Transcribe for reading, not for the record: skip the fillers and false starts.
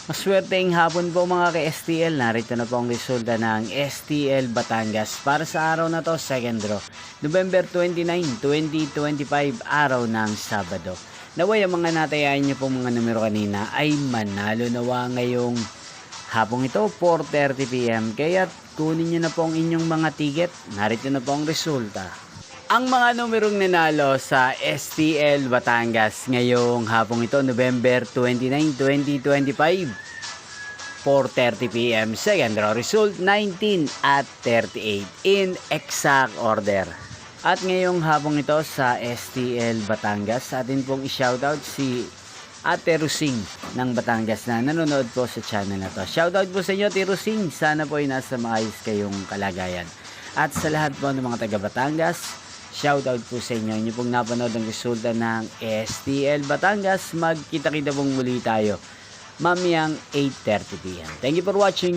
Maswerteng hapon po mga ka-STL. Narito na po ang resulta ng STL Batangas para sa araw na to, second draw. November 29, 2025, araw ng Sabado. Naway ang mga natayaan niyo pong mga numero kanina ay manalo nawa ngayong hapong ito, 4:30 PM. Kaya kunin niyo na po ang inyong mga ticket. Narito na po ang resulta. Ang mga numerong nanalo sa STL Batangas ngayong hapong ito, November 29, 2025, 4:30 PM. Second draw result, 19 at 38 in exact order. At ngayong hapong ito sa STL Batangas, atin pong i-shoutout si Ate Rusing ng Batangas na nanonood po sa channel na to. Shoutout po sa inyo, Ate Rusing. Sana po ay nasa maayos kayong kalagayan. At sa lahat po ng mga taga Batangas, shoutout po sa inyo. Inyo pong napanood ang resulta ng STL Batangas. Magkita-kita pong muli tayo mamayang 8:30 PM. Thank you for watching.